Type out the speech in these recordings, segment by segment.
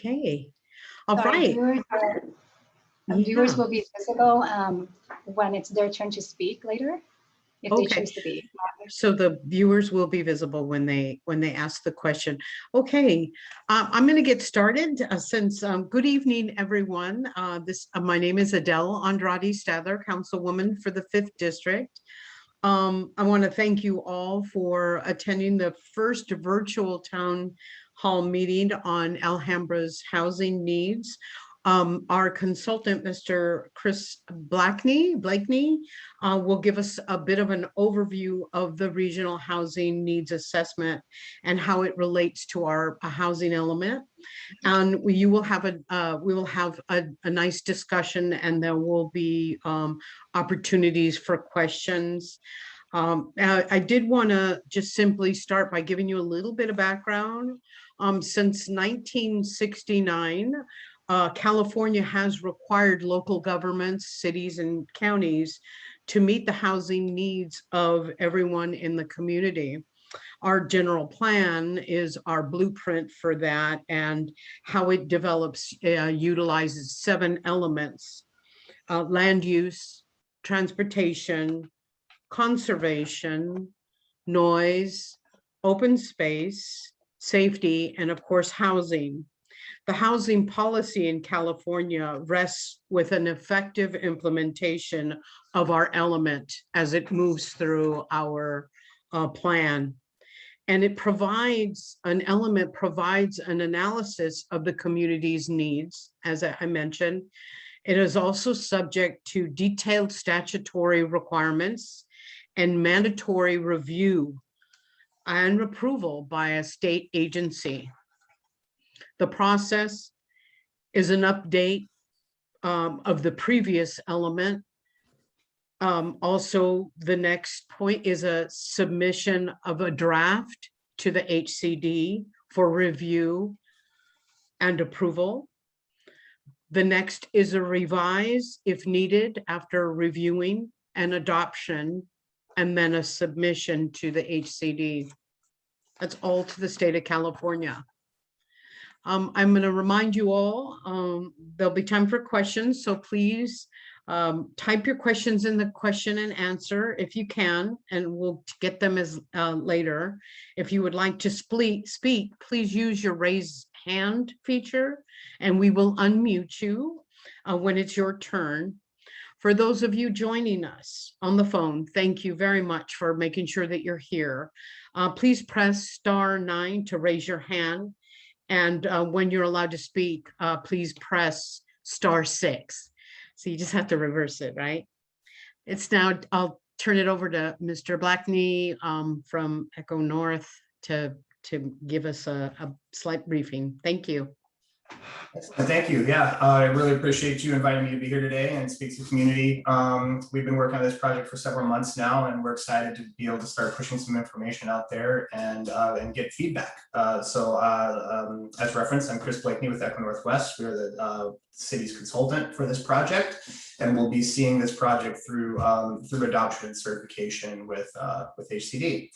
Okay. All Sorry, right. viewers will be visible when it's their turn to speak later, if they choose to be. So the viewers will be visible when they ask the question. Okay, I'm going to get started since good evening, everyone. My name is Adele Andrade-Stadler, Councilwoman for the 5th District. I want to thank you all for attending the first virtual town hall meeting on Alhambra's housing needs. Our consultant, Mr. Chris Blakeney, will give us a bit of an overview of the regional housing needs assessment and how it relates to our housing element. And we will have a nice discussion, and there will be opportunities for questions. I did want to just simply start by giving you a little bit of background. Since 1969, California has required local governments, cities, and counties to meet the housing needs of everyone in the community. Our general plan is our blueprint for that, and how it develops utilizes 7 elements: land use, transportation, conservation, noise, open space, safety, and of course, housing. The housing policy in California rests with an effective implementation of our element as it moves through our plan. And it provides an analysis of the community's needs, as I mentioned. It is also subject to detailed statutory requirements and mandatory review and approval by a state agency. The process is an update of the previous element. Also, the next point is a submission of a draft to the HCD for review and approval. The next is a revise if needed after reviewing and adoption, and then a submission to the HCD. That's all to the state of California. I'm going to remind you all, there'll be time for questions, so please type your questions in the question and answer if you can, and we'll get them as later. If you would like to speak, please use your raise hand feature, and we will unmute you when it's your turn. For those of you joining us on the phone, thank you very much for making sure that you're here. Please press *9 to raise your hand. And when you're allowed to speak, please press *6. So you just have to reverse it, right? It's now, I'll turn it over to Mr. Blakeney from Echo North to give us a slight briefing. Thank you. Excellent. Thank you. Yeah, I really appreciate you inviting me to be here today and speak to the community. We've been working on this project for several months now, and we're excited to be able to start pushing some information out there and get feedback. As referenced, I'm Chris Blakeney with Echo Northwest. We're the city's consultant for this project, and we'll be seeing this project through adoption and certification with HCD.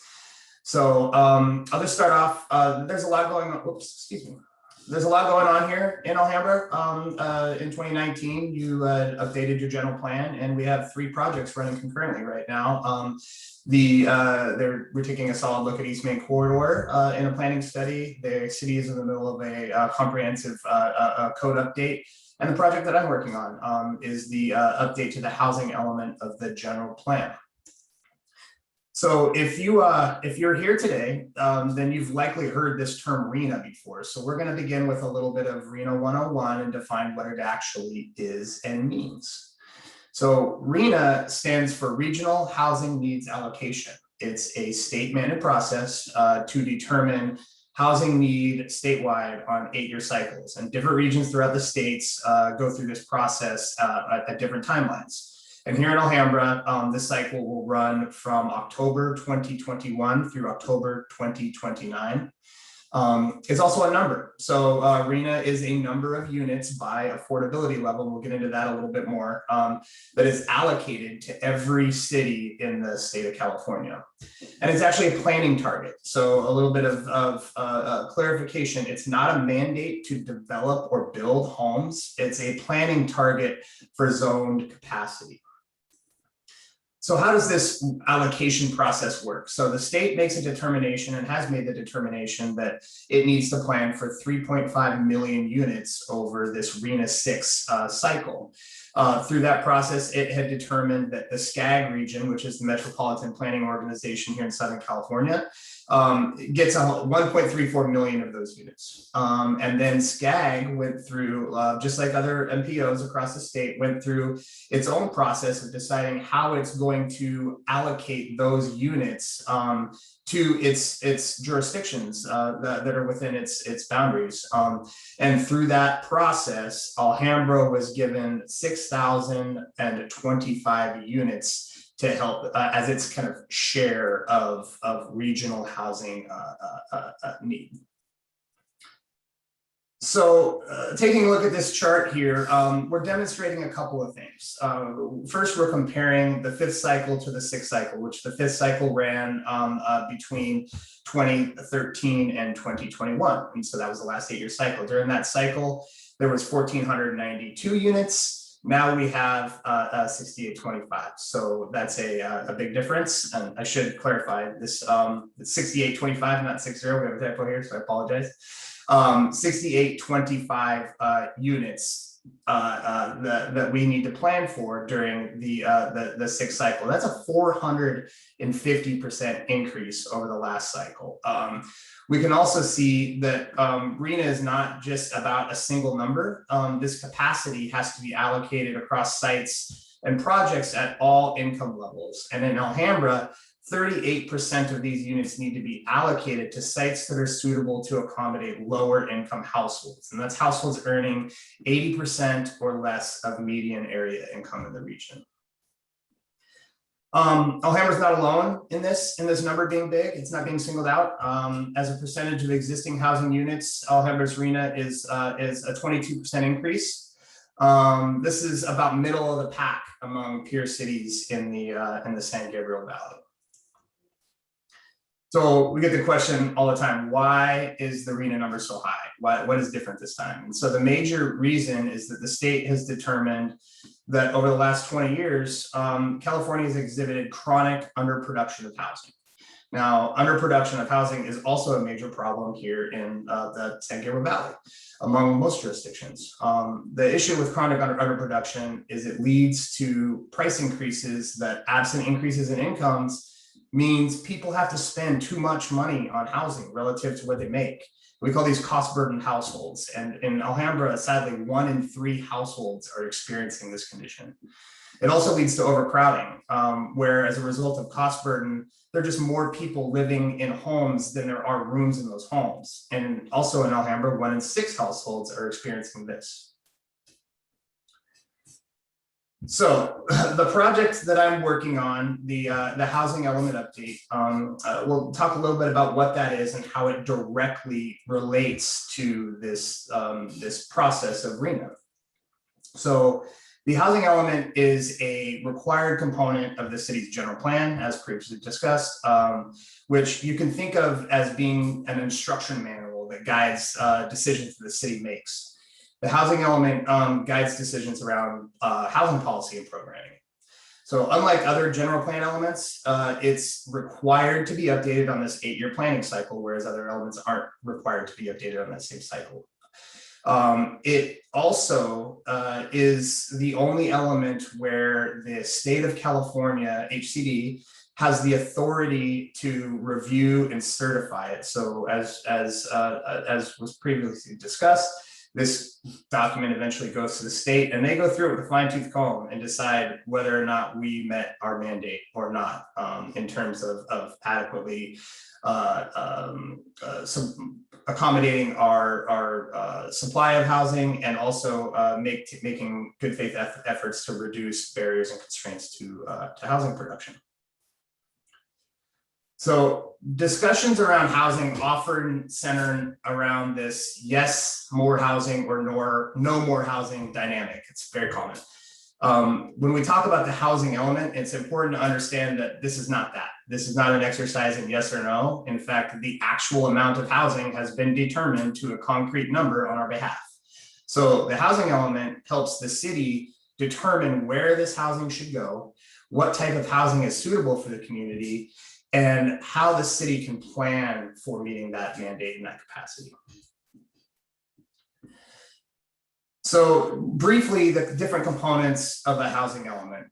So I'll just start off. There's a lot going on. Oops, excuse me. There's a lot going on here in Alhambra. In 2019, you updated your general plan, and we have 3 projects running concurrently right now. We're taking a solid look at East Main Corridor in a planning study. The city is in the middle of a comprehensive code update. And the project that I'm working on is the update to the housing element of the general plan. So if you're here today, then you've likely heard this term RHNA before. So we're going to begin with a little bit of RHNA 101 and define what it actually is and means. So RHNA stands for Regional Housing Needs Allocation. It's a state-mandated process to determine housing need statewide on 8-year cycles, and different regions throughout the states go through this process at different timelines. And here in Alhambra, this cycle will run from October 2021 through October 2029. It's also a number. So RHNA is a number of units by affordability level. We'll get into that a little bit more, that is allocated to every city in the state of California. And it's actually a planning target. So a little bit of clarification. It's not a mandate to develop or build homes. It's a planning target for zoned capacity. So how does this allocation process work? So the state makes a determination and has made the determination that it needs to plan for 3.5 million units over this RHNA 6 cycle. Through that process, it had determined that the SCAG region, which is the Metropolitan Planning Organization here in Southern California, gets 1.34 million of those units. And then SCAG went through, just like other MPOs across the state, went through its own process of deciding how it's going to allocate those units to its jurisdictions that are within its boundaries. And through that process, Alhambra was given 6,025 units to help as its kind of share of regional housing need. So taking a look at this chart here, we're demonstrating a couple of things. First, we're comparing the 5th cycle to the 6th cycle, which the 5th cycle ran between 2013 and 2021. And so that was the last 8-year cycle. During that cycle, there was 1,492 units. Now we have 6825. So that's a big difference. And I should clarify this, it's 6825, not 60. We have a typo here, so I apologize. 6825 units that we need to plan for during the 6th cycle. That's a 450% increase over the last cycle. We can also see that RHNA is not just about a single number. This capacity has to be allocated across sites and projects at all income levels. And in Alhambra, 38% of these units need to be allocated to sites that are suitable to accommodate lower income households. And that's households earning 80% or less of median area income in the region. Alhambra is not alone in this number being big. It's not being singled out. As a percentage of existing housing units, Alhambra's RHNA is a 22% increase. This is about middle of the pack among peer cities in the San Gabriel Valley. So we get the question all the time, why is the RHNA number so high? What is different this time? And so the major reason is that the state has determined that over the last 20 years, California has exhibited chronic underproduction of housing. Now, underproduction of housing is also a major problem here in the San Gabriel Valley, among most jurisdictions. The issue with chronic underproduction is it leads to price increases that, absent increases in incomes, means people have to spend too much money on housing relative to what they make. We call these cost burdened households. And in Alhambra, sadly, 1 in 3 households are experiencing this condition. It also leads to overcrowding, where as a result of cost burden, there are just more people living in homes than there are rooms in those homes. And also in Alhambra, 1 in 6 households are experiencing this. So the project that I'm working on, the housing element update, we'll talk a little bit about what that is and how it directly relates to this, this process of RHNA. So the housing element is a required component of the city's general plan, as previously discussed, which you can think of as being an instruction manual that guides decisions that the city makes. The housing element guides decisions around housing policy and programming. So unlike other general plan elements, it's required to be updated on this 8-year planning cycle, whereas other elements aren't required to be updated on that same cycle. It also is the only element where the state of California, HCD, has the authority to review and certify it. So as was previously discussed, this document eventually goes to the state and they go through it with a fine-tooth comb and decide whether or not we met our mandate or not in terms of adequately accommodating our supply of housing and also making good faith efforts to reduce barriers and constraints to housing production. So discussions around housing often center around this yes, more housing or no more housing dynamic. It's very common. When we talk about the housing element, it's important to understand that this is not that. This is not an exercise in yes or no. In fact, the actual amount of housing has been determined to a concrete number on our behalf. So the housing element helps the city determine where this housing should go, what type of housing is suitable for the community, and how the city can plan for meeting that mandate in that capacity. So briefly, the different components of a housing element.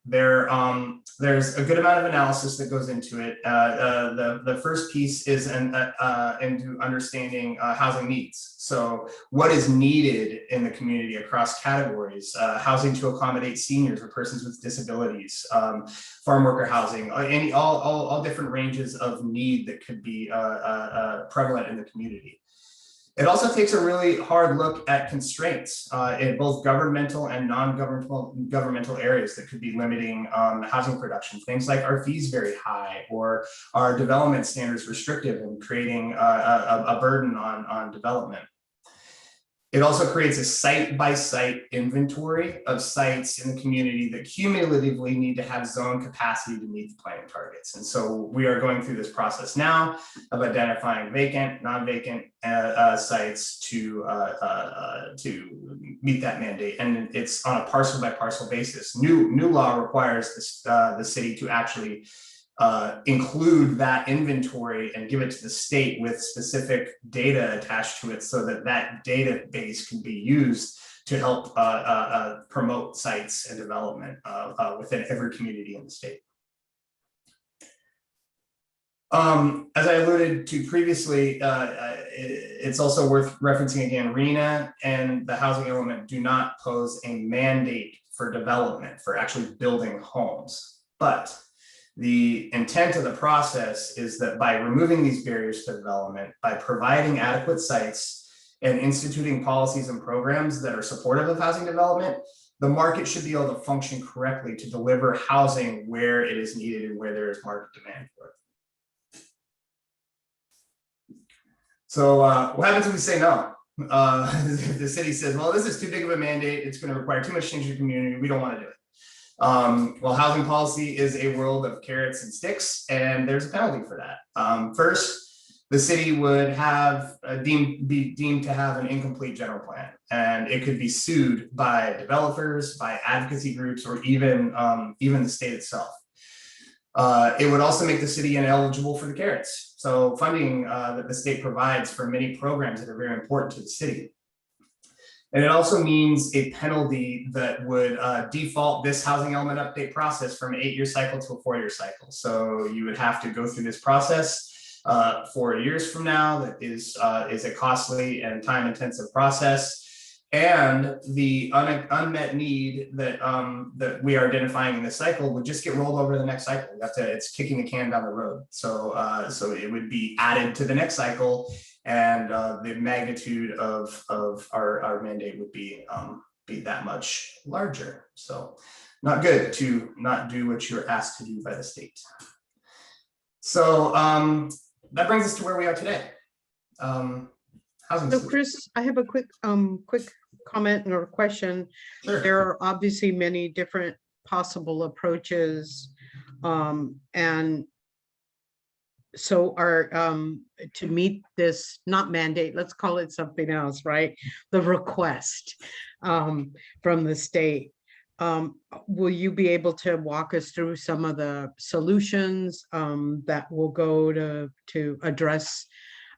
There's a good amount of analysis that goes into it. The first piece is into understanding housing needs. So what is needed in the community across categories, housing to accommodate seniors or persons with disabilities, farm worker housing, all different ranges of need that could be prevalent in the community. It also takes a really hard look at constraints in both governmental and non-governmental areas that could be limiting housing production. Things like are fees very high, or are development standards restrictive and creating a burden on development. It also creates a site-by-site inventory of sites in the community that cumulatively need to have zone capacity to meet the planning targets. And so we are going through this process now of identifying vacant, non-vacant sites to meet that mandate. And it's on a parcel-by-parcel basis. New law requires the city to actually include that inventory and give it to the state with specific data attached to it, so that that database can be used to help promote sites and development within every community in the state. As I alluded to previously, it's also worth referencing again, RHNA and the housing element do not pose a mandate for development, for actually building homes. But the intent of the process is that by removing these barriers to development, by providing adequate sites and instituting policies and programs that are supportive of housing development, the market should be able to function correctly to deliver housing where it is needed and where there is market demand for it. So what happens when we say no? If the city says, well, this is too big of a mandate, it's going to require too much change in the community, we don't want to do it. Well, housing policy is a world of carrots and sticks, and there's a penalty for that. First, the city would have be deemed to have an incomplete general plan, and it could be sued by developers, by advocacy groups, or even the state itself. It would also make the city ineligible for the carrots. So funding that the state provides for many programs that are very important to the city. And it also means a penalty that would default this housing element update process from an 8-year cycle to a 4-year cycle. So you would have to go through this process 4 years from now. That is a costly and time-intensive process. And the unmet need that that we are identifying in this cycle would just get rolled over to the next cycle. It's kicking the can down the road. So so it would be added to the next cycle. And the magnitude of our mandate would be that much larger. So not good to not do what you're asked to do by the state. So that brings us to where we are today. So Chris, I have a quick comment or question. Sure. There are obviously many different possible approaches, and so to meet this, not mandate, let's call it something else, right? The request from the state. Will you be able to walk us through some of the solutions that will go to address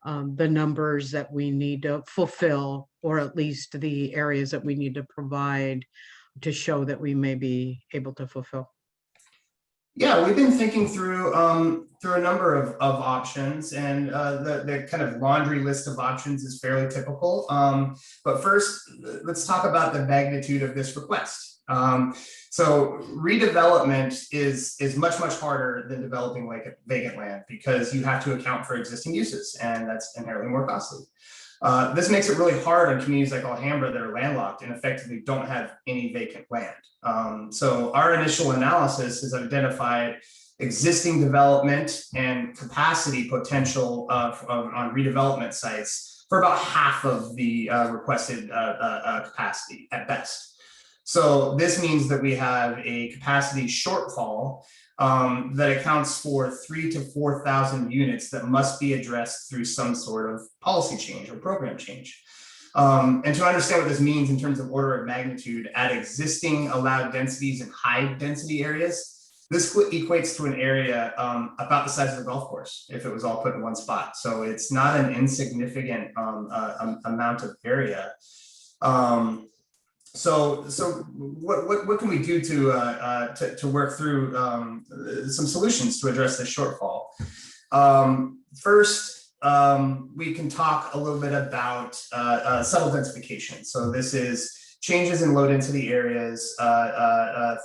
the numbers that we need to fulfill, or at least the areas that we need to provide to show that we may be able to fulfill? Yeah, we've been thinking through a number of options, and the kind of laundry list of options is fairly typical. But first, let's talk about the magnitude of this request. So redevelopment is much harder than developing like a vacant land, because you have to account for existing uses, and that's inherently more costly. This makes it really hard on communities like Alhambra that are landlocked and effectively don't have any vacant land. So our initial analysis has identified existing development and capacity potential on redevelopment sites for about half of the requested capacity at best. So this means that we have a capacity shortfall that accounts for 3,000 to 4,000 units that must be addressed through some sort of policy change or program change. And to understand what this means in terms of order of magnitude at existing allowed densities in high density areas, this equates to an area about the size of a golf course if it was all put in one spot. So it's not an insignificant amount of area. So what can we do to work through some solutions to address this shortfall? First, we can talk a little bit about subtle densification. So this is changes in low density areas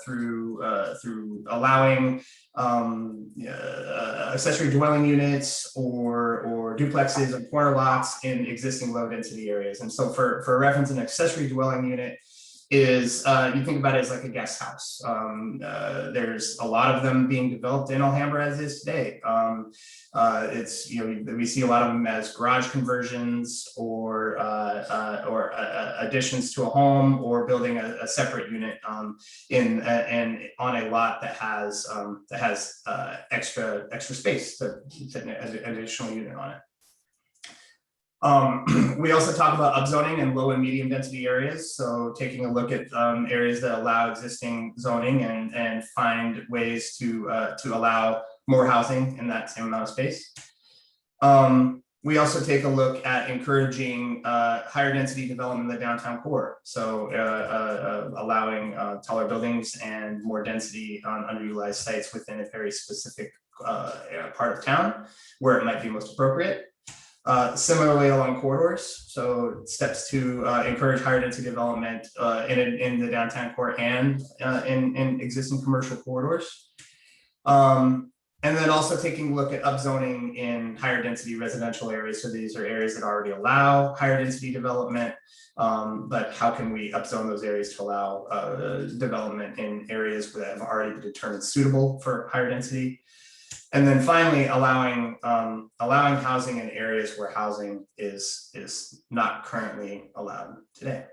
through allowing accessory dwelling units or duplexes or corner lots in existing low density areas. And so for reference, an accessory dwelling unit is you think about it as like a guest house. There's a lot of them being developed in Alhambra as is today. It's, you know, we see a lot of them as garage conversions or additions to a home, or building a separate unit and on a lot that has extra space to fit an additional unit on it. We also talk about upzoning in low and medium density areas. So taking a look at areas that allow existing zoning and find ways to allow more housing in that same amount of space. We also take a look at encouraging higher density development in the downtown core. So allowing taller buildings and more density on underutilized sites within a very specific part of town where it might be most appropriate. Similarly along corridors, so steps to encourage higher density development in the downtown core and in existing commercial corridors. And then also taking a look at upzoning in higher density residential areas. So these are areas that already allow higher density development, but how can we upzone those areas to allow development in areas that have already been determined suitable for higher density. And then finally, allowing housing in areas where housing is not currently allowed today.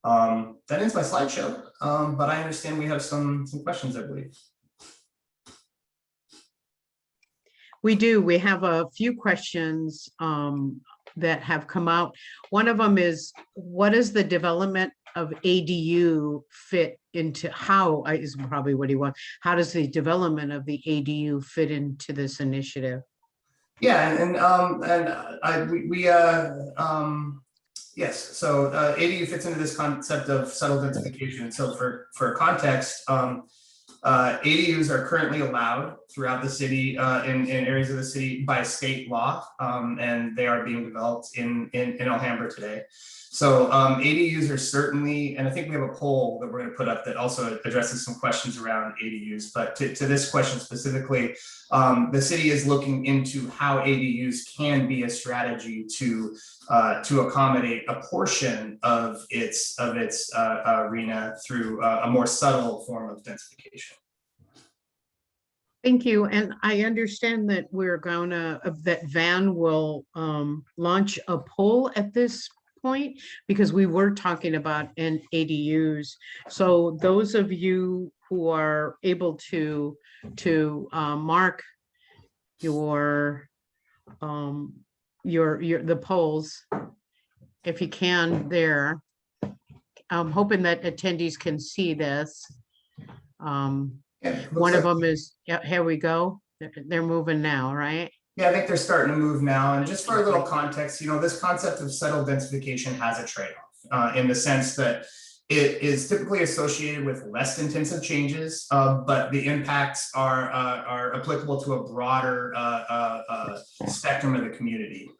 That ends my slideshow, but I understand we have some questions, I believe. We do. We have a few questions that have come out. One of them is, what does the development of ADU fit into, how is probably what he wants. How does the development of the ADU fit into this initiative? Yeah, yes. So ADU fits into this concept of subtle densification. So for context, ADUs are currently allowed throughout the city in areas of the city by state law, and they are being developed in Alhambra today. So ADUs are certainly, and I think we have a poll that we're going to put up that also addresses some questions around ADUs. But to this question specifically, the city is looking into how ADUs can be a strategy to accommodate a portion of its RHNA through a more subtle form of densification. Thank you. And I understand that that Van will launch a poll at this point, because we were talking about an ADUs. So those of you who are able to mark the polls, if you can there. I'm hoping that attendees can see this. One of them is, yeah, here we go. They're moving now, right? Yeah, I think they're starting to move now. And just for a little context, you know, this concept of subtle densification has a trade-off in the sense that it is typically associated with less intensive changes, but the impacts are applicable to a broader spectrum of the community.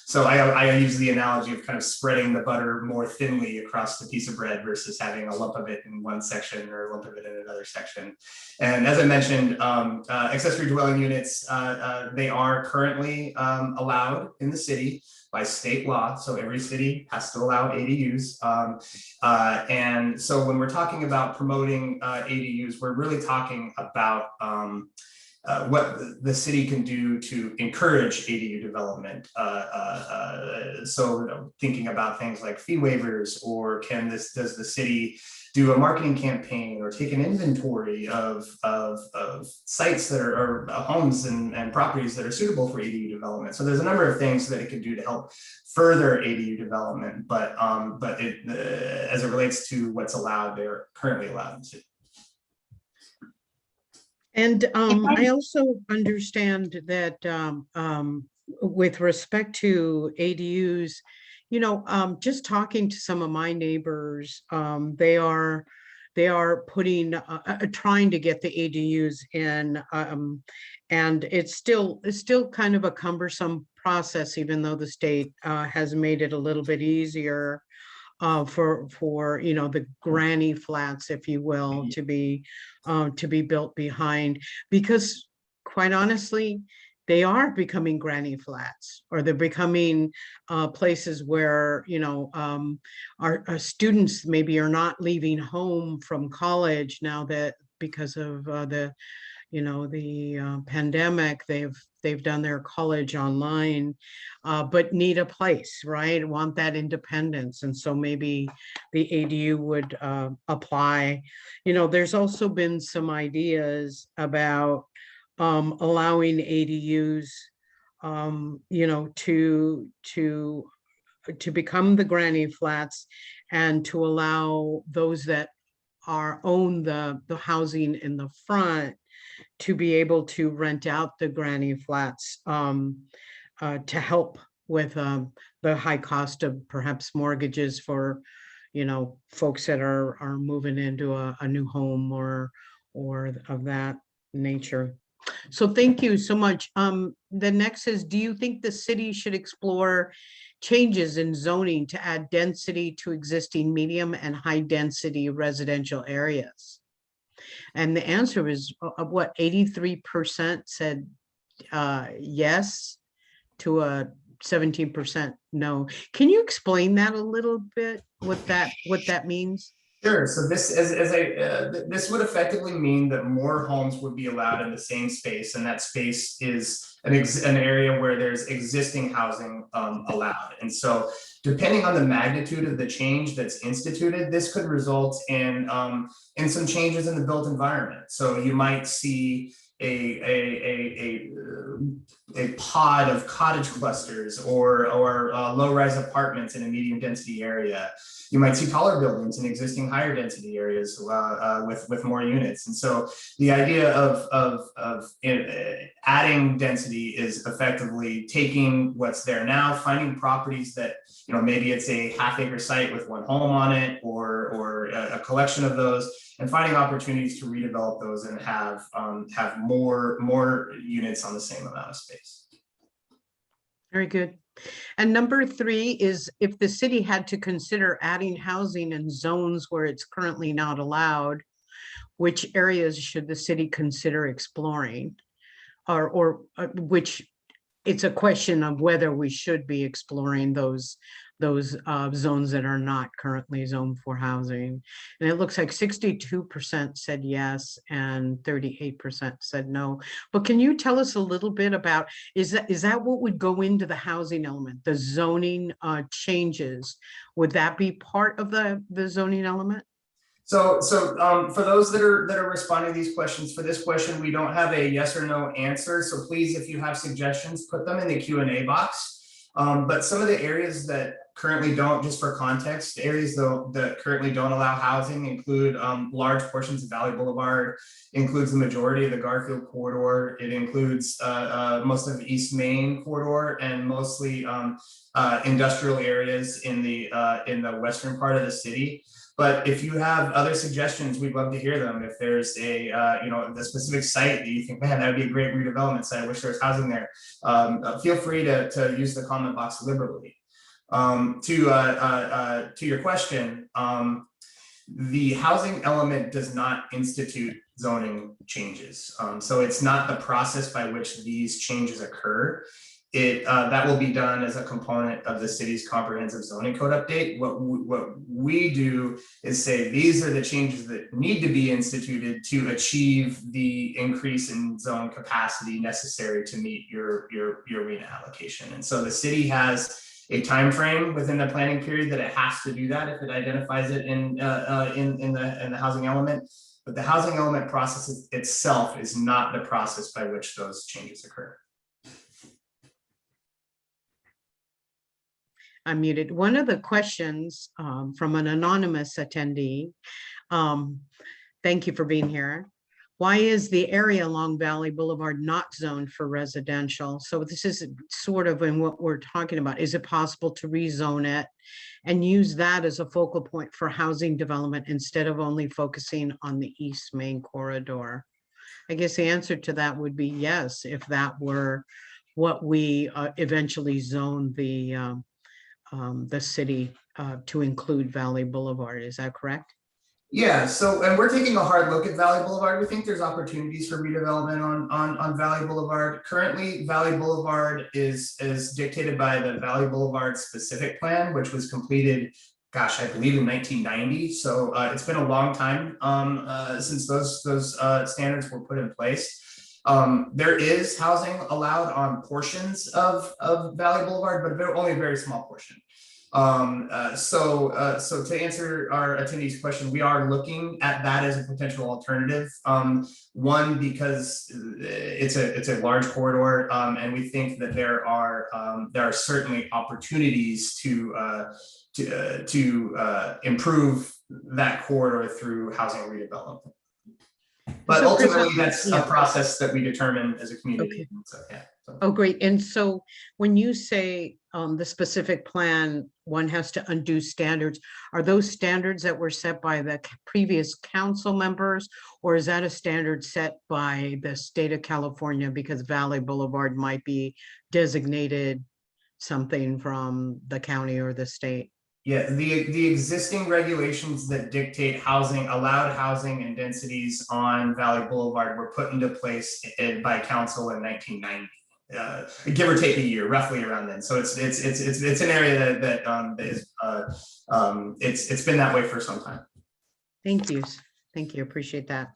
So I use the analogy of kind of spreading the butter more thinly across the piece of bread versus having a lump of it in one section or a lump of it in another section. And as I mentioned, accessory dwelling units, they are currently allowed in the city by state law. So every city has to allow ADUs. And so when we're talking about promoting ADUs, we're really talking about what the city can do to encourage ADU development. So thinking about things like fee waivers, or does the city do a marketing campaign or take an inventory of sites that are homes and properties that are suitable for ADU development. So there's a number of things that it can do to help further ADU development, but as it relates to what's allowed, they're currently allowed in the city. And I also understand that with respect to ADUs, you know, just talking to some of my neighbors, they are putting trying to get the ADUs in, and it's still kind of a cumbersome process, even though the state has made it a little bit easier for you know, the granny flats, if you will, to be built behind, because quite honestly, they are becoming granny flats, or they're becoming places where, you know, our students maybe are not leaving home from college now, that because of the, you know, the pandemic, they've done their college online, but need a place, right? Want that independence. And so maybe the ADU would apply. You know, there's also been some ideas about allowing ADUs, you know, to become the granny flats, and to allow those that own the housing in the front to be able to rent out the granny flats, to help with the high cost of perhaps mortgages for, you know, folks that are moving into a new home or of that nature. So thank you so much. The next is, do you think the city should explore changes in zoning to add density to existing medium and high density residential areas? And the answer is what, 83% said yes, to a 17% no. Can you explain that a little bit, what that means? Sure. So this this would effectively mean that more homes would be allowed in the same space, and that space is an area where there's existing housing allowed. And so, depending on the magnitude of the change that's instituted, this could result in some changes in the built environment. So you might see a pod of cottage clusters or low-rise apartments in a medium density area. You might see taller buildings in existing higher density areas with more units. And so the idea of adding density is effectively taking what's there now, finding properties that, you know, maybe it's a half-acre site with one home on it, or a collection of those, and finding opportunities to redevelop those and have more units on the same amount of space. Very good. And number 3 is, if the city had to consider adding housing in zones where it's currently not allowed, which areas should the city consider exploring? Or which, it's a question of whether we should be exploring those zones that are not currently zoned for housing. And it looks like 62% said yes and 38% said no. But can you tell us a little bit about, is that what would go into the housing element, the zoning changes? Would that be part of the zoning element? So for those that are responding to these questions, for this question, we don't have a yes or no answer. So please, if you have suggestions, put them in the Q&A box. But some of the areas that currently don't, just for context, areas though that currently don't allow housing include large portions of Valley Boulevard, includes the majority of the Garfield corridor. It includes most of East Main corridor, and mostly industrial areas in the western part of the city. But if you have other suggestions, we'd love to hear them. If there's a the specific site that you think, man, that would be a great redevelopment site, I wish there was housing there, feel free to use the comment box liberally. To your question, the housing element does not institute zoning changes. So it's not the process by which these changes occur. that will be done as a component of the city's comprehensive zoning code update. What we do is say these are the changes that need to be instituted to achieve the increase in zone capacity necessary to meet your RHNA allocation. And so the city has a time frame within the planning period that it has to do that if it identifies it in the housing element. But the housing element process itself is not the process by which those changes occur. I'm muted. One of the questions from an anonymous attendee, thank you for being here. Why is the area along Valley Boulevard not zoned for residential? So this is sort of in what we're talking about. Is it possible to rezone it and use that as a focal point for housing development instead of only focusing on the East Main corridor? I guess the answer to that would be yes, if that were what we eventually zoned the city to include Valley Boulevard. Is that correct? Yeah, so, and we're taking a hard look at Valley Boulevard. We think there's opportunities for redevelopment on Valley Boulevard. Currently, Valley Boulevard is dictated by the Valley Boulevard specific plan, which was completed, gosh, I believe in 1990. So it's been a long time since those standards were put in place. There is housing allowed on portions of Valley Boulevard, but only a very small portion. So to answer our attendee's question, we are looking at that as a potential alternative. One, because it's a large corridor, and we think that there are certainly opportunities to improve that corridor through housing redevelopment. But So, ultimately, Chris, that's a process that we determine as a community. Okay. So, yeah. Oh, great. And so when you say the specific plan, one has to undo standards, are those standards that were set by the previous council members, or is that a standard set by the state of California because Valley Boulevard might be designated something from the county or the state? Yeah, the existing regulations that dictate allowed housing and densities on Valley Boulevard were put into place by council in 1990. Give or take a year, roughly around then. So it's an area that is it's been that way for some time. Thank you. Thank you. Appreciate that.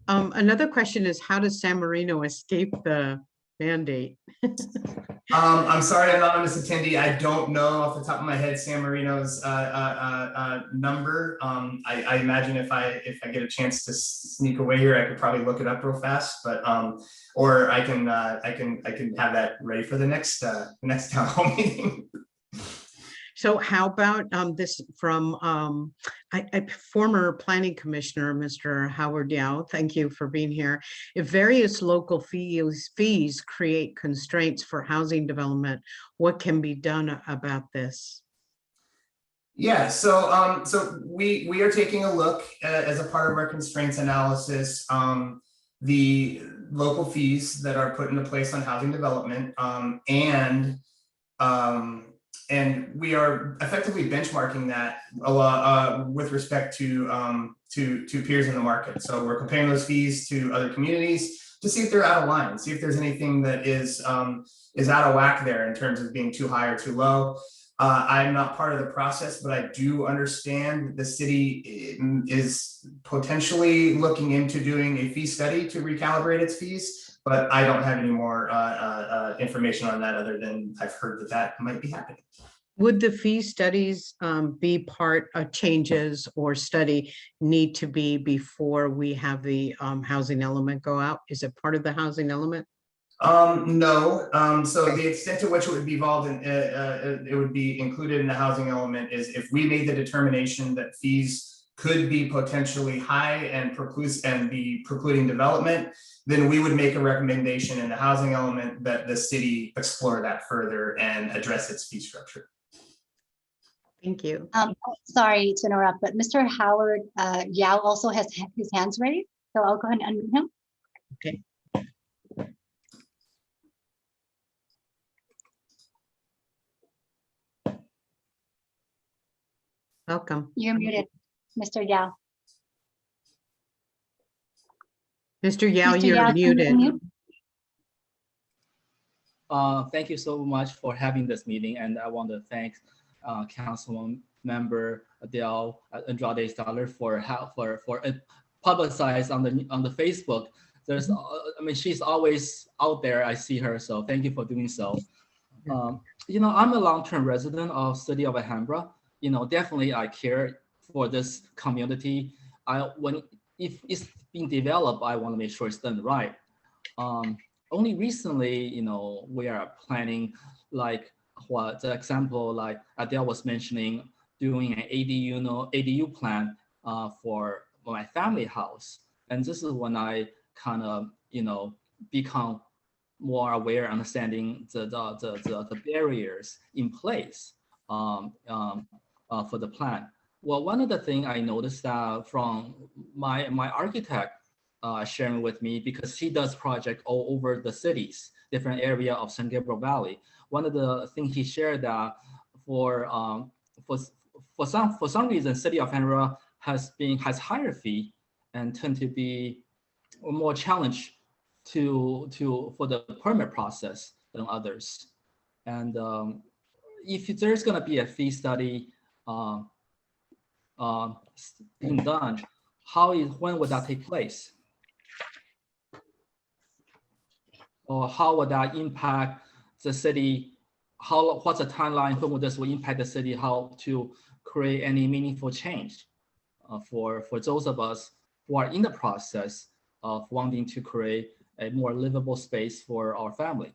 Another question is, how does San Marino escape the mandate? I'm sorry, anonymous attendee. I don't know off the top of my head San Marino's number. I imagine if I get a chance to sneak away here, I could probably look it up real fast. But or I can have that ready for the next town hall meeting. So how about this from a former planning commissioner, Mr. Howard Yao, thank you for being here. If various local fees create constraints for housing development, what can be done about this? Yeah, so we are taking a look as a part of our constraints analysis, the local fees that are put into place on housing development, and we are effectively benchmarking that with respect to peers in the market. So we're comparing those fees to other communities to see if they're out of line, see if there's anything that is out of whack there in terms of being too high or too low. I'm not part of the process, but I do understand the city is potentially looking into doing a fee study to recalibrate its fees, but I don't have any more information on that other than I've heard that might be happening. Would the fee studies be part of changes or study need to be before we have the housing element go out? Is it part of the housing element? No. So the extent to which it would be involved in, it would be included in the housing element is if we made the determination that fees could be potentially high and be precluding development, then we would make a recommendation in the housing element that the city explore that further and address its fee structure. Thank you. Sorry to interrupt, but Mr. Howard Yao also has his hands raised, so I'll go ahead and unmute him. Okay. Welcome. You're muted, Mr. Yao. Mr. Yao, Mr. you're Yao, can you muted. unmute? Thank you so much for having this meeting, and I want to thank Councilmember Adele Andrade-Stadler for publicized on the Facebook. There's, I mean, she's always out there. I see her, so thank you for doing so. You know, I'm a long-term resident of City of Alhambra. You know, definitely I care for this community. If it's being developed, I want to make sure it's done right. Only recently, you know, we are planning like what the example like Adele was mentioning, doing an ADU plan for my family house. And this is when I kind of, you know, become more aware, understanding the barriers in place for the plan. Well, one of the things I noticed from my architect sharing with me, because he does project all over the cities, different area of San Gabriel Valley. One of the things he shared that for some reason, City of Alhambra has higher fee and tend to be more challenged for the permit process than others. And if there's going to be a fee study being done, when would that take place? Or how would that impact the city? What's the timeline? When this will impact the city? How to create any meaningful change for those of us who are in the process of wanting to create a more livable space for our family?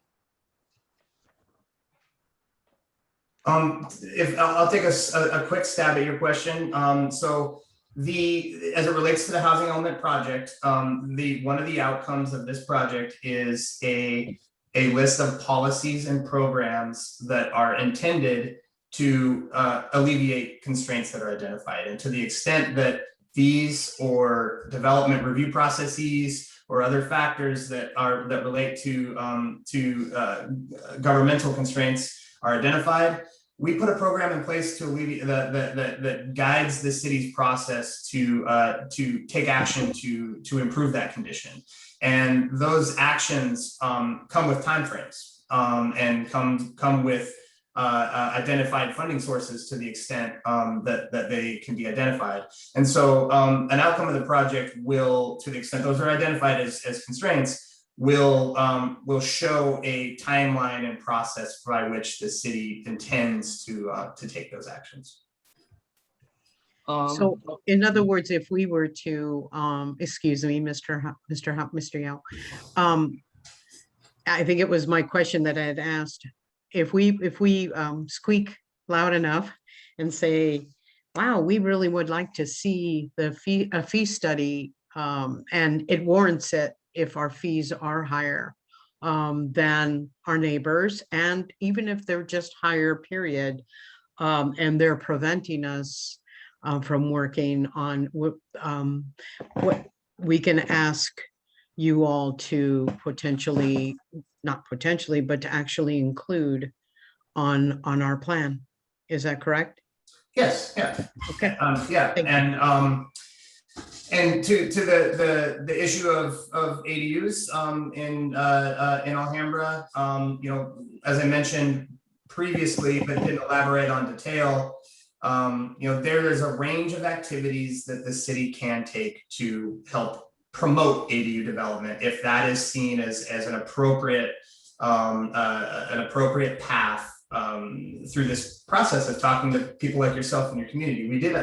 If I'll take a quick stab at your question. So as it relates to the housing element project, one of the outcomes of this project is a list of policies and programs that are intended to alleviate constraints that are identified. And to the extent that fees or development review processes or other factors that relate to governmental constraints are identified, we put a program in place to alleviate that guides the city's process to take action to improve that condition. And those actions come with timeframes and come with identified funding sources to the extent that they can be identified. And so an outcome of the project will, to the extent those are identified as constraints, will show a timeline and process by which the city intends to take those actions. So in other words, if we were to, excuse me, Mr. Yao, I think it was my question that I had asked, if we squeak loud enough and say, wow, we really would like to see a fee study, and it warrants it if our fees are higher than our neighbors, and even if they're just higher, period, and they're preventing us from working on what we can ask you all to potentially, not potentially, but to actually include on our plan. Is that correct? Yes. Yeah. Okay. Yeah. And to the issue of ADUs in Alhambra, you know, as I mentioned previously, but didn't elaborate on detail, you know, there is a range of activities that the city can take to help promote ADU development if that is seen as an appropriate path through this process of talking to people like yourself in your community. We did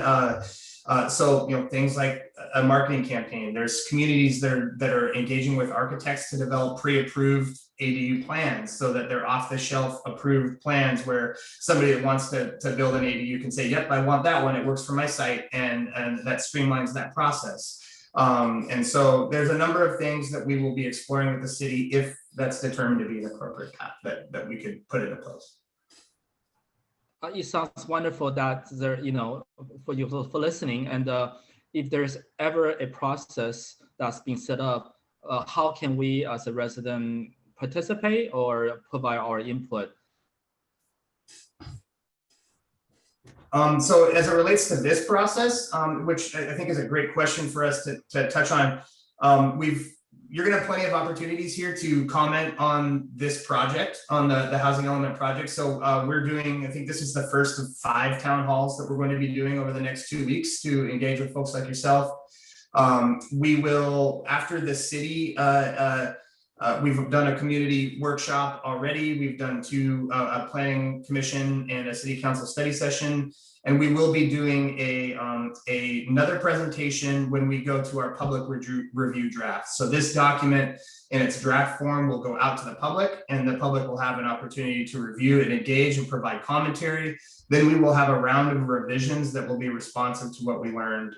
so, you know, things like a marketing campaign. There's communities that are engaging with architects to develop pre-approved ADU plans so that they're off-the-shelf approved plans where somebody that wants to build an ADU can say, yep, I want that one. It works for my site, and that streamlines that process. And so there's a number of things that we will be exploring with the city if that's determined to be an appropriate path that we could put into place. It sounds wonderful that there, you know, for you for listening. And if there's ever a process that's being set up, how can we as a resident participate or provide our input? So as it relates to this process, which I think is a great question for us to touch on, we've you're gonna have plenty of opportunities here to comment on this project, on the housing element project. So we're doing, I think this is the first of 5 town halls that we're going to be doing over the next 2 weeks to engage with folks like yourself. We will, after the city, we've done a community workshop already. We've done 2, a planning commission and a city council study session. And we will be doing another presentation when we go to our public review draft. So this document in its draft form will go out to the public, and the public will have an opportunity to review and engage and provide commentary. Then we will have a round of revisions that will be responsive to what we learned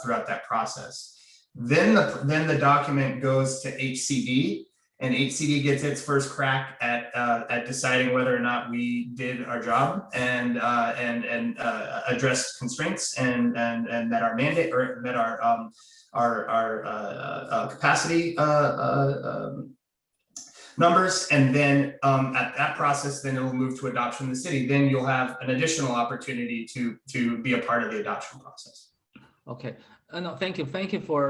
throughout that process. Then the document goes to HCD, and HCD gets its first crack at deciding whether or not we did our job and address constraints and met our mandate or met our capacity numbers. And then at that process, then it will move to adoption in the city. Then you'll have an additional opportunity to be a part of the adoption process. Okay. No, thank you. Thank you for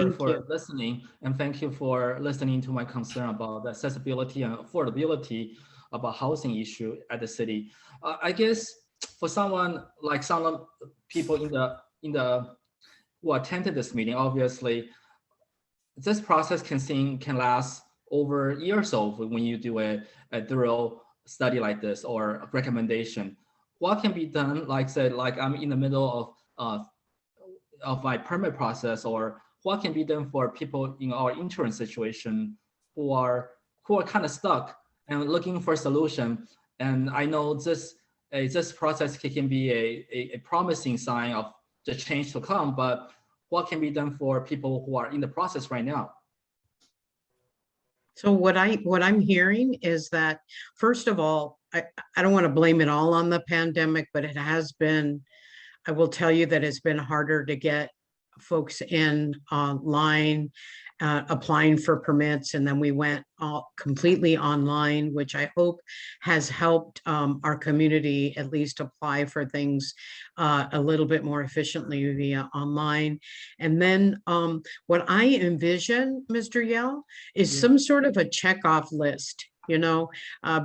listening, and thank you for listening to my concern about the accessibility and affordability about housing issue at the city. I guess for someone like some people in the who attended this meeting, obviously, this process can last over years of when you do a thorough study like this or a recommendation. What can be done? Like said, like I'm in the middle of my permit process, or what can be done for people in our insurance situation who are kind of stuck and looking for a solution. And I know this process can be a promising sign of the change to come, but what can be done for people who are in the process right now? So what I'm hearing is that, first of all, I don't want to blame it all on the pandemic, but it has been, I will tell you that it's been harder to get folks in line applying for permits. And then we went completely online, which I hope has helped our community at least apply for things a little bit more efficiently via online. And then what I envision, Mr. Yao, is some sort of a checkoff list, you know,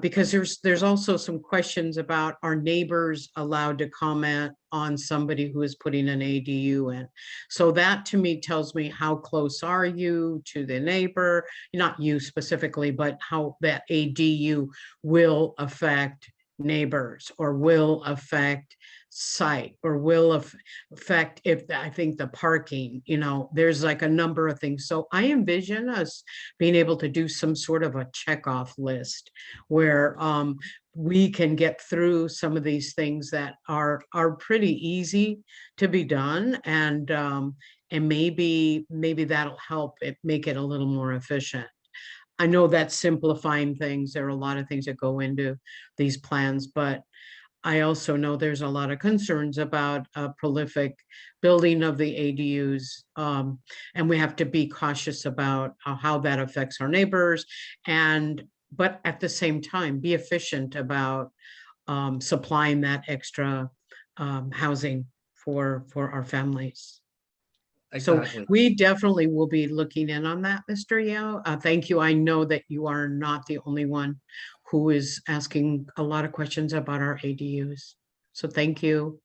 because there's also some questions about, are neighbors allowed to comment on somebody who is putting an ADU in? So that to me tells me, how close are you to the neighbor? Not you specifically, but how that ADU will affect neighbors, or will affect site, or will affect, if I think the parking, you know, there's like a number of things. So I envision us being able to do some sort of a checkoff list where we can get through some of these things that are pretty easy to be done, and maybe that'll help it make it a little more efficient. I know that's simplifying things. There are a lot of things that go into these plans, but I also know there's a lot of concerns about prolific building of the ADUs, and we have to be cautious about how that affects our neighbors, but at the same time, be efficient about supplying that extra housing for our families. Exactly. So we definitely will be looking in on that, Mr. Yao. Thank you. I know that you are not the only one who is asking a lot of questions about our ADUs. So thank you.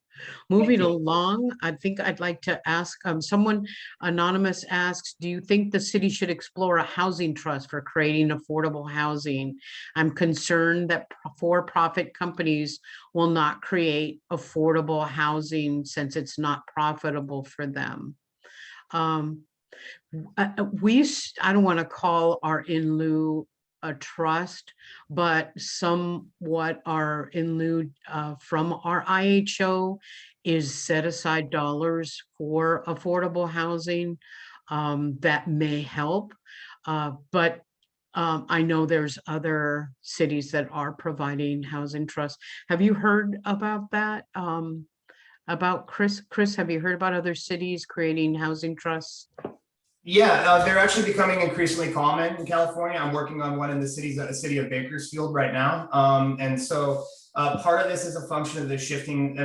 Moving along, I think I'd like to ask, someone anonymous asks, do you think the city should explore a housing trust for creating affordable housing? I'm concerned that for-profit companies will not create affordable housing since it's not profitable for them. I don't want to call our in lieu a trust, but somewhat our in lieu from our IHO is set aside dollars for affordable housing that may help. But I know there's other cities that are providing housing trusts. Have you heard about that? About Chris, have you heard about other cities creating housing trusts? Yeah, they're actually becoming increasingly common in California. I'm working on one in the city of Bakersfield right now. And so part of this is a function of the shifting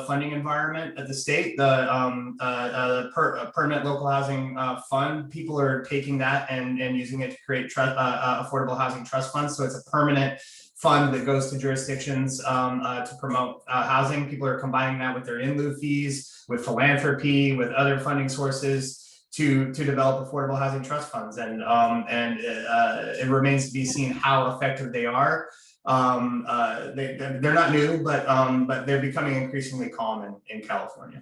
funding environment at the state. The permanent local housing fund, people are taking that and using it to create affordable housing trust funds. So it's a permanent fund that goes to jurisdictions to promote housing. People are combining that with their in lieu fees, with philanthropy, with other funding sources to develop affordable housing trust funds, and it remains to be seen how effective they are. They're not new, but they're becoming increasingly common in California.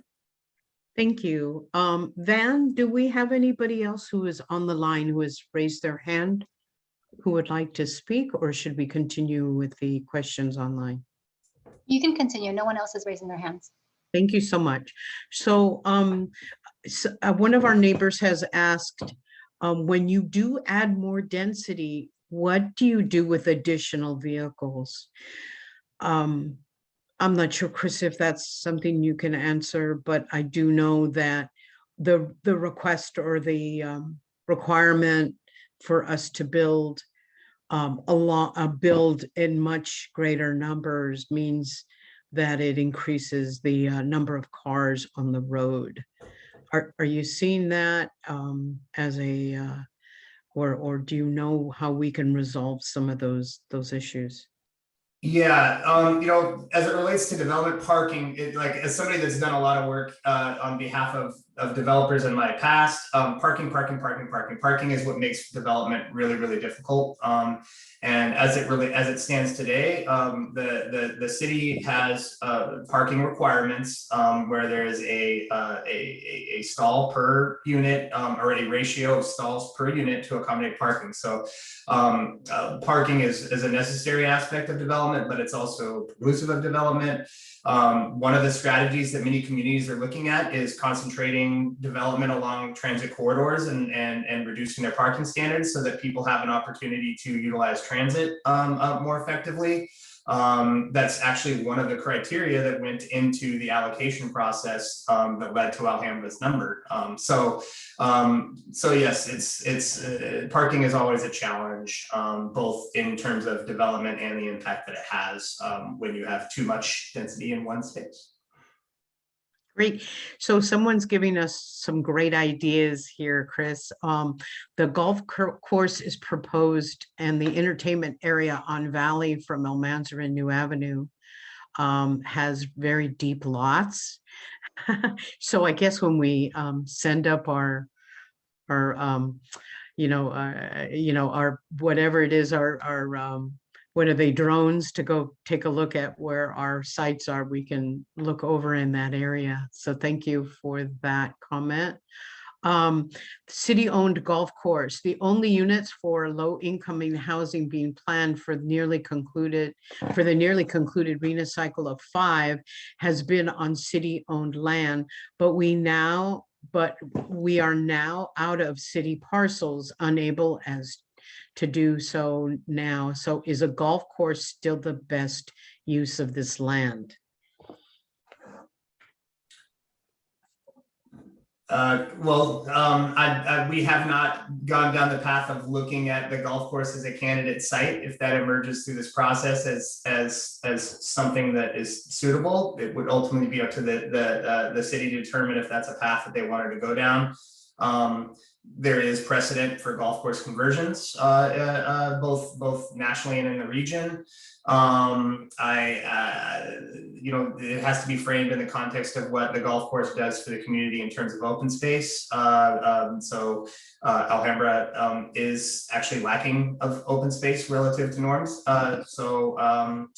Thank you. Van, do we have anybody else who is on the line who has raised their hand who would like to speak, or should we continue with the questions online? You can continue. No one else is raising their hands. Thank you so much. So, one of our neighbors has asked, when you do add more density, what do you do with additional vehicles? I'm not sure, Chris, if that's something you can answer, but I do know that the request or the requirement for us to build build in much greater numbers means that it increases the number of cars on the road. Are you seeing that as a, or do you know how we can resolve some of those issues? Yeah, you know, as it relates to development parking, as somebody that's done a lot of work on behalf of developers in my past, parking is what makes development really, really difficult. And as it stands today, the city has parking requirements where there is a stall per unit or a ratio of stalls per unit to accommodate parking. So parking is a necessary aspect of development, but it's also inclusive of development. One of the strategies that many communities are looking at is concentrating development along transit corridors and reducing their parking standards so that people have an opportunity to utilize transit more effectively. That's actually one of the criteria that went into the allocation process that led to Alhambra's number. So yes, it's parking is always a challenge, both in terms of development and the impact that it has when you have too much density in one space. Great. So someone's giving us some great ideas here, Chris. The golf course is proposed, and the entertainment area on Valley from Almanzar and New Avenue has very deep lots. So I guess when we send up our our whatever it is, our what are they, drones, to go take a look at where our sites are, we can look over in that area. So thank you for that comment. City-owned golf course, the only units for low-income housing being planned for the nearly concluded RHNA cycle of 5 has been on city-owned land, but we are now out of city parcels, unable to do so now. So is a golf course still the best use of this land? We have not gone down the path of looking at the golf course as a candidate site. If that emerges through this process as something that is suitable, it would ultimately be up to the city to determine if that's a path that they wanted to go down. There is precedent for golf course conversions, both nationally and in the region. It has to be framed in the context of what the golf course does for the community in terms of open space. Alhambra is actually lacking of open space relative to norms. So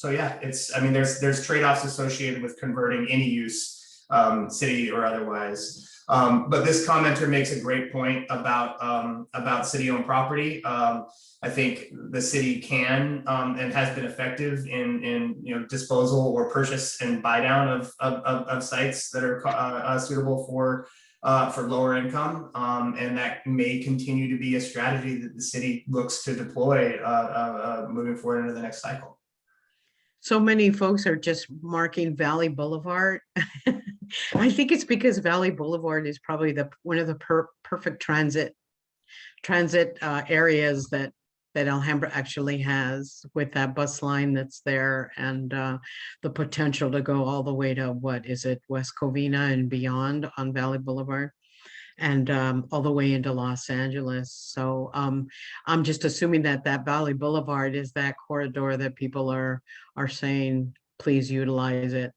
yeah, there's trade-offs associated with converting any use, city or otherwise. But this commenter makes a great point about city-owned property. I think the city can and has been effective in disposal or purchase and buy down of sites that are suitable for lower income, and that may continue to be a strategy that the city looks to deploy moving forward into the next cycle. So many folks are just marking Valley Boulevard. I think it's because Valley Boulevard is probably one of the perfect transit transit areas that Alhambra actually has with that bus line that's there, and the potential to go all the way to, what is it, West Covina and beyond on Valley Boulevard, and all the way into Los Angeles. So I'm just assuming that Valley Boulevard is that corridor that people are saying, please utilize it.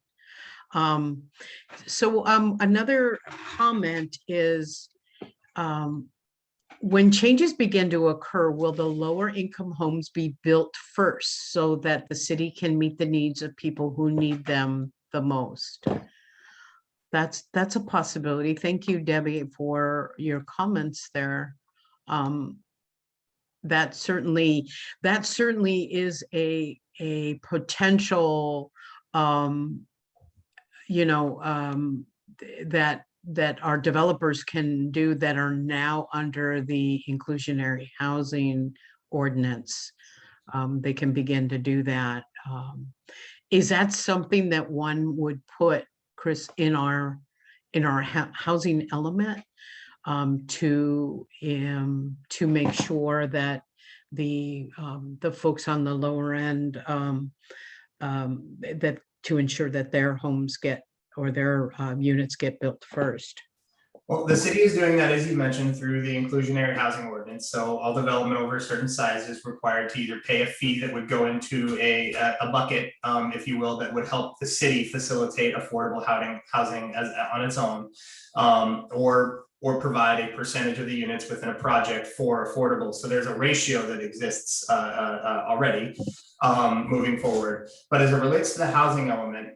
So another comment is, when changes begin to occur, will the lower income homes be built first so that the city can meet the needs of people who need them the most? That's a possibility. Thank you, Debbie, for your comments there. That certainly is a potential, that our developers can do that are now under the inclusionary housing ordinance. They can begin to do that. Is that something that one would put, Chris, in our housing element, to make sure that the folks on the lower end, that to ensure that their homes get, or their units get built first? Well, the city is doing that, as you mentioned, through the inclusionary housing ordinance. So all development over a certain size is required to either pay a fee that would go into a bucket, if you will, that would help the city facilitate affordable housing on its own, or provide a percentage of the units within a project for affordable. So there's a ratio that exists already moving forward. But as it relates to the housing element,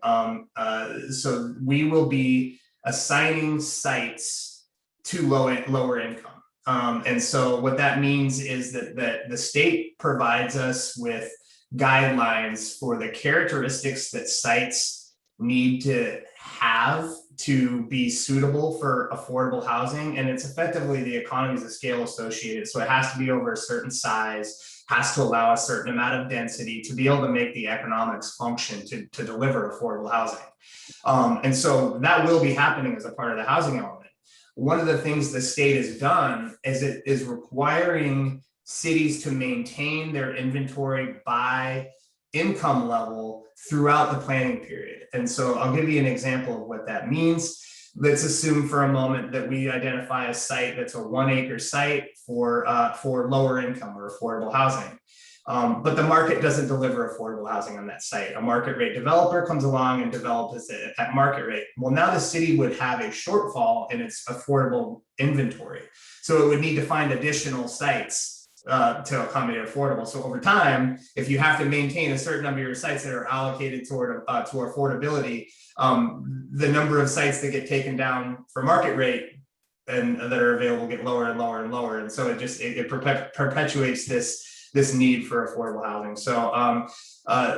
so we will be assigning sites to lower income. And so what that means is that the state provides us with guidelines for the characteristics that sites need to have to be suitable for affordable housing. And it's effectively the economies of scale associated. So it has to be over a certain size, has to allow a certain amount of density to be able to make the economics function to deliver affordable housing. And so that will be happening as a part of the housing element. One of the things the state has done is it is requiring cities to maintain their inventory by income level throughout the planning period. And so I'll give you an example of what that means. Let's assume for a moment that we identify a site that's a 1 acre site for lower income or affordable housing. But the market doesn't deliver affordable housing on that site. A market rate developer comes along and develops it at market rate. Well, now the city would have a shortfall in its affordable inventory. So it would need to find additional sites to accommodate affordable. So over time, if you have to maintain a certain number of your sites that are allocated toward to affordability, the number of sites that get taken down for market rate and that are available get lower and lower and lower. And so it perpetuates this need for affordable housing. So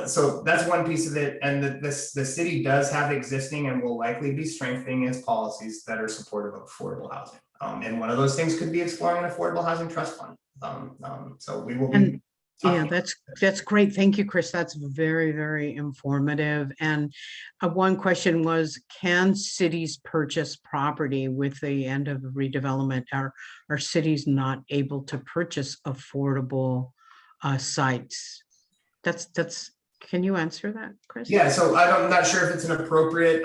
so that's one piece of it. And the city does have existing and will likely be strengthening its policies that are supportive of affordable housing. And one of those things could be exploring an affordable housing trust fund. So we will be. Yeah, that's great. Thank you, Chris. That's very, very informative. And one question was, can cities purchase property with the end of redevelopment? Are cities not able to purchase affordable sites? Can you answer that, Chris? Yeah, so I'm not sure if it's an appropriate,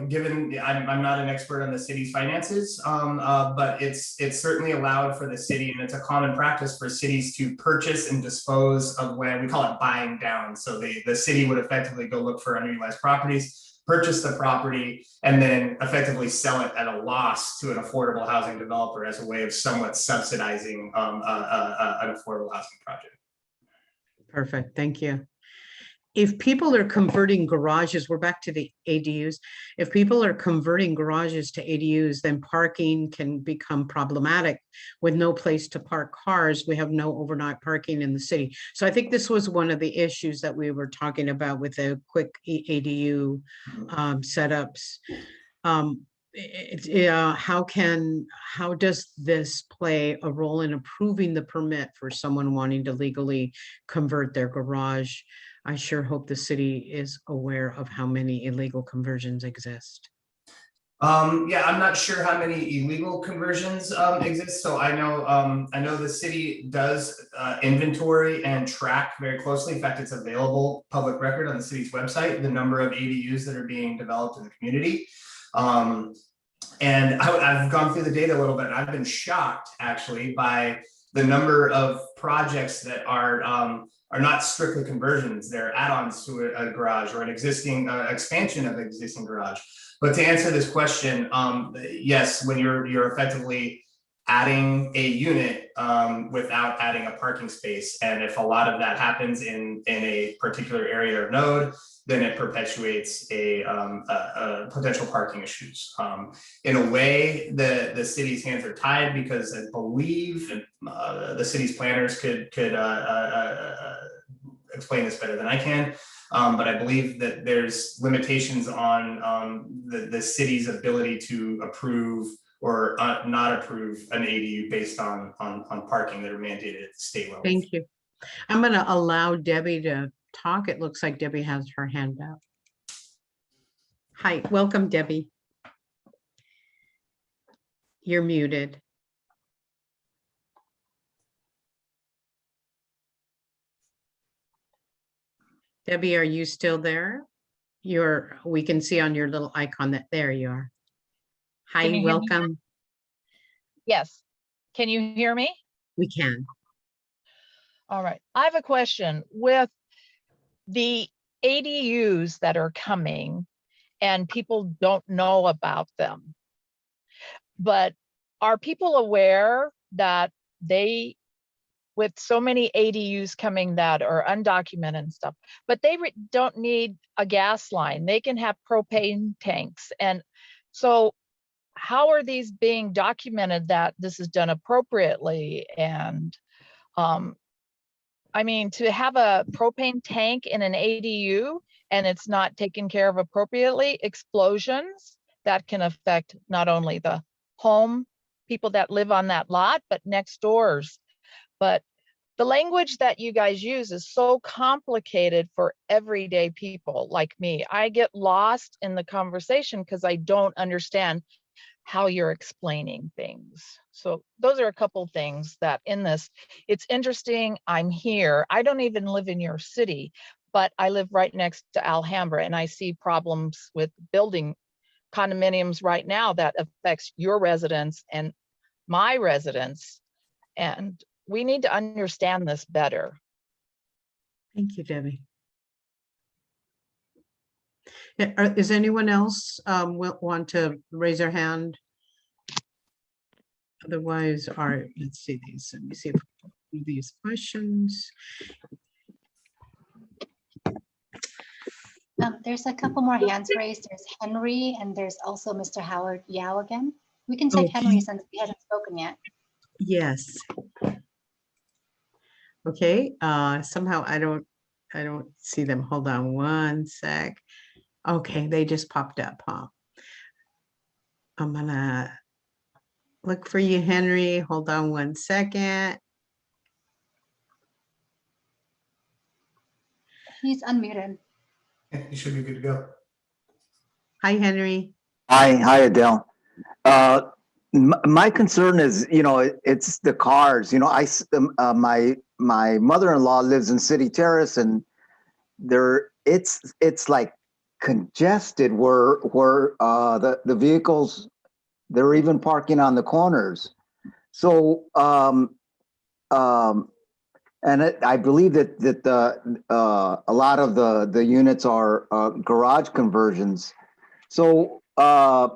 given I'm not an expert on the city's finances, but it's certainly allowed for the city, and it's a common practice for cities to purchase and dispose of land. We call it buying down. So the city would effectively go look for underutilized properties, purchase the property, and then effectively sell it at a loss to an affordable housing developer as a way of somewhat subsidizing an affordable housing project. Perfect, thank you. If people are converting garages, we're back to the ADUs. If people are converting garages to ADUs, then parking can become problematic. With no place to park cars, we have no overnight parking in the city. So I think this was one of the issues that we were talking about with the quick ADU setups. How does this play a role in approving the permit for someone wanting to legally convert their garage? I sure hope the city is aware of how many illegal conversions exist. Yeah, I'm not sure how many illegal conversions exist. So I know the city does inventory and track very closely. In fact, it's available public record on the city's website, the number of ADUs that are being developed in the community. And I've gone through the data a little bit, and I've been shocked actually by the number of projects that are not strictly conversions. They're add-ons to a garage or an existing expansion of an existing garage. But to answer this question, yes, when you're effectively adding a unit without adding a parking space, and if a lot of that happens in a particular area or node, then it perpetuates a potential parking issues. In a way, the city's hands are tied because I believe the city's planners could explain this better than I can. But I believe that there's limitations on the city's ability to approve or not approve an ADU based on parking that are mandated at the state level. Thank you. I'm going to allow Debbie to talk. It looks like Debbie has her hand up. Hi, welcome, Debbie. You're muted. Debbie, are you still there? We can see on your little icon that there you are. Can Hi, you hear me? welcome. Yes. Can you hear me? We can. All right. I have a question with the ADUs that are coming and people don't know about them. But are people aware that with so many ADUs coming that are undocumented and stuff, but they don't need a gas line. They can have propane tanks. And so how are these being documented that this is done appropriately? And I mean, to have a propane tank in an ADU and it's not taken care of appropriately, explosions that can affect not only the home, people that live on that lot, but next doors. But the language that you guys use is so complicated for everyday people like me. I get lost in the conversation because I don't understand how you're explaining things. So those are a couple things that in this, it's interesting. I'm here. I don't even live in your city, but I live right next to Alhambra, and I see problems with building condominiums right now that affects your residents and my residents. And we need to understand this better. Thank you, Debbie. Is anyone else want to raise their hand? Otherwise, let's see these. Let me see if I can do these questions. There's a couple more hands raised. There's Henry, and there's also Mr. Howard Yao again. We can take Henry since he hasn't spoken yet. Yes. Okay. Somehow I don't see them. Hold on one sec. Okay, they just popped up, huh? I'm gonna look for you, Henry. Hold on one second. He's unmuted. You should be good to go. Hi, Henry. Hi, Adele. My concern is, it's the cars. My mother-in-law lives in City Terrace, and it's like congested where the vehicles, they're even parking on the corners. So and I believe that a lot of the units are garage conversions. So I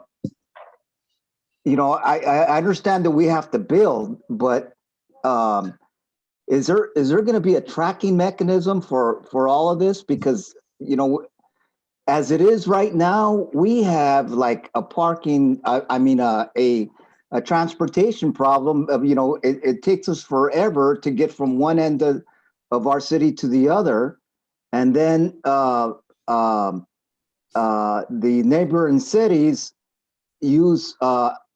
understand that we have to build, but is there going to be a tracking mechanism for all of this? Because as it is right now, we have like a parking, a transportation problem of, it takes us forever to get from one end of our city to the other. And then the neighboring cities use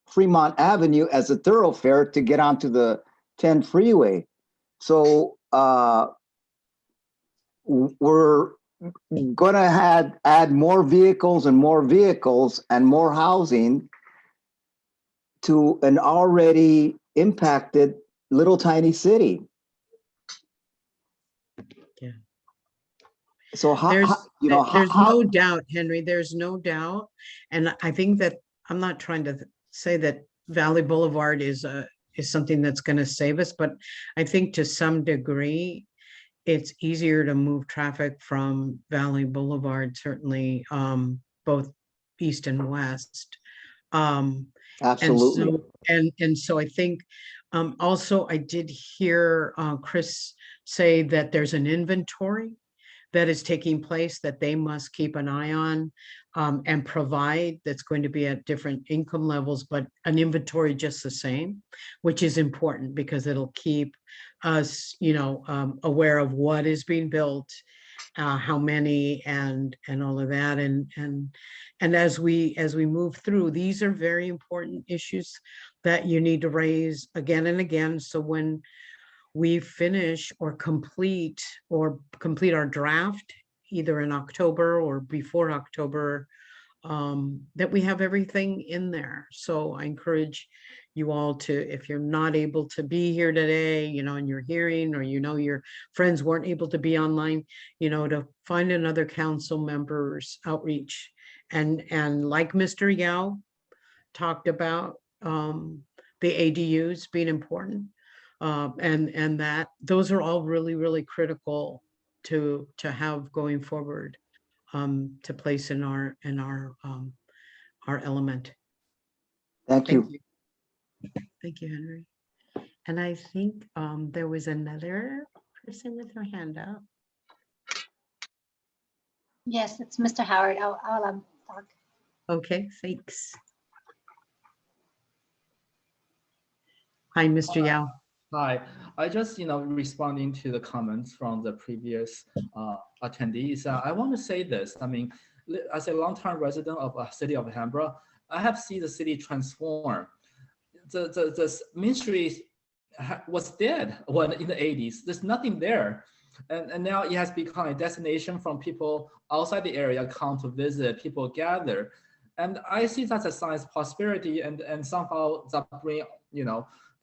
Fremont Avenue as a thoroughfare to get onto the 10 freeway. So we're gonna add more vehicles and more housing to an already impacted little tiny city. Yeah. So There's how no doubt, Henry, there's no doubt. And I think that I'm not trying to say that Valley Boulevard is something that's going to save us, but I think to some degree, it's easier to move traffic from Valley Boulevard, certainly both east and west. absolutely. And so I think also I did hear Chris say that there's an inventory that is taking place that they must keep an eye on and provide, that's going to be at different income levels, but an inventory just the same, which is important because it'll keep us, aware of what is being built, how many, and all of that. And as we move through, these are very important issues that you need to raise again and again. So when we finish or complete our draft, either in October or before October, that we have everything in there. So I encourage you all to, if you're not able to be here today, and you're hearing, or your friends weren't able to be online, to find another council member's outreach. And like Mr. Yao talked about, the ADUs being important. And that those are all really, really critical to have going forward, to place in our element. Thank you. Thank you, Henry. And I think there was another person with their hand up. Yes, it's Mr. Howard. I'll talk. Okay, thanks. Hi, Mr. Yao. Hi, I just, responding to the comments from the previous attendees. I want to say this. I mean, as a long-term resident of the city of Alhambra, I have seen the city transform. The ministry was dead when in the 80s. There's nothing there. And now it has become a destination from people outside the area come to visit, people gather. And I see that as a sign of prosperity and somehow that bring,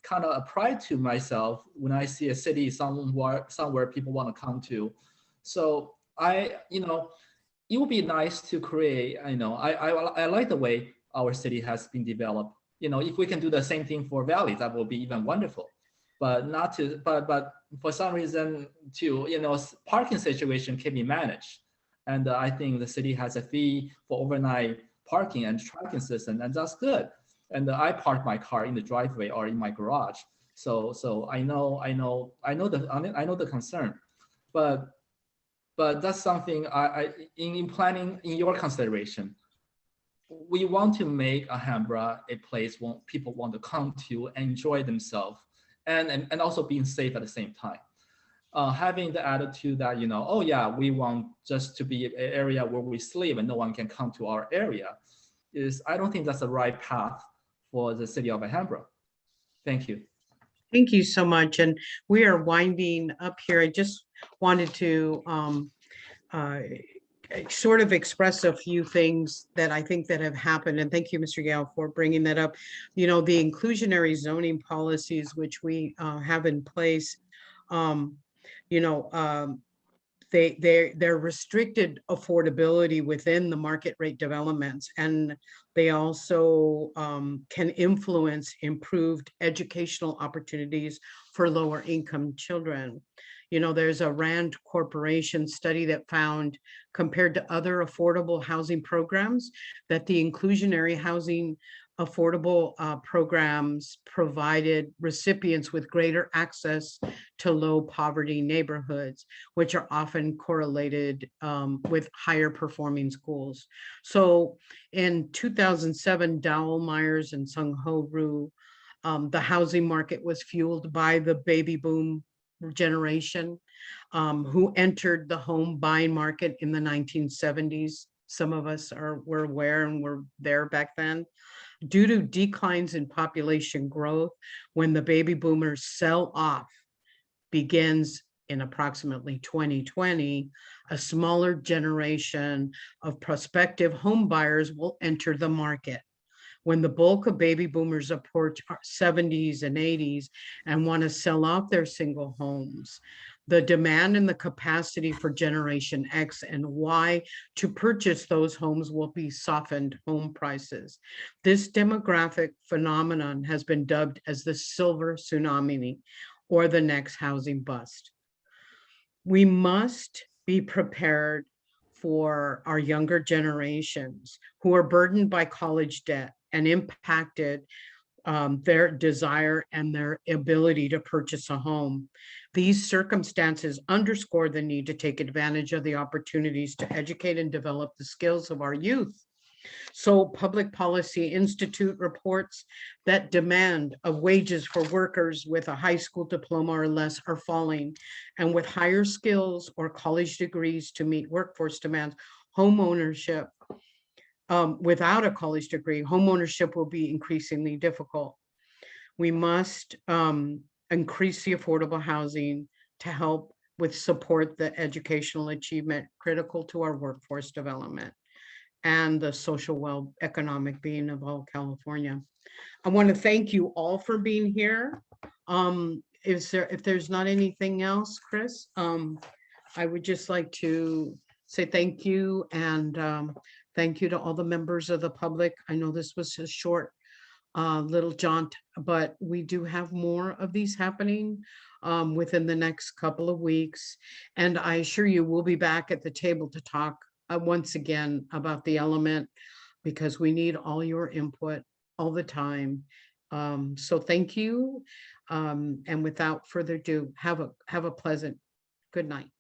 kind of a pride to myself when I see a city somewhere people want to come to. So it would be nice to create, I like the way our city has been developed. If we can do the same thing for Valley, that will be even wonderful. But but for some reason too, parking situation can be managed. And I think the city has a fee for overnight parking and tracking system, and that's good. And I park my car in the driveway or in my garage. So I know the concern, but that's something in planning in your consideration. We want to make Alhambra a place where people want to come to enjoy themselves and also being safe at the same time. Having the attitude that, oh yeah, we want just to be an area where we sleep and no one can come to our area, I don't think that's the right path for the city of Alhambra. Thank you. Thank you so much. And we are winding up here. I just wanted to sort of express a few things that I think that have happened. And thank you, Mr. Gale, for bringing that up. The inclusionary zoning policies, which we have in place, they're restricted affordability within the market rate developments, and they also can influence improved educational opportunities for lower income children. There's a Rand Corporation study that found, compared to other affordable housing programs, that the inclusionary housing affordable programs provided recipients with greater access to low poverty neighborhoods, which are often correlated with higher performing schools. So in 2007, Dowell, Myers, and Sung Ho Roo, the housing market was fueled by the baby boom generation who entered the home buying market in the 1970s. Some of us were aware and were there back then. Due to declines in population growth, when the baby boomers sell off begins in approximately 2020, a smaller generation of prospective home buyers will enter the market. When the bulk of baby boomers approach 70s and 80s and want to sell out their single homes, the demand and the capacity for Generation X and Y to purchase those homes will be softened home prices. This demographic phenomenon has been dubbed as the silver tsunami or the next housing bust. We must be prepared for our younger generations who are burdened by college debt and impacted their desire and their ability to purchase a home. These circumstances underscore the need to take advantage of the opportunities to educate and develop the skills of our youth. So Public Policy Institute reports that demand of wages for workers with a high school diploma or less are falling, and with higher skills or college degrees to meet workforce demands, home ownership without a college degree, home ownership will be increasingly difficult. We must increase the affordable housing to help with support the educational achievement critical to our workforce development and the social economic being of all California. I want to thank you all for being here. If there's not anything else, Chris, I would just like to say thank you, and thank you to all the members of the public. I know this was a short little jaunt, but we do have more of these happening within the next couple of weeks. And I assure you, we'll be back at the table to talk once again about the element, because we need all your input all the time. So thank you. And without further ado, have a pleasant good night.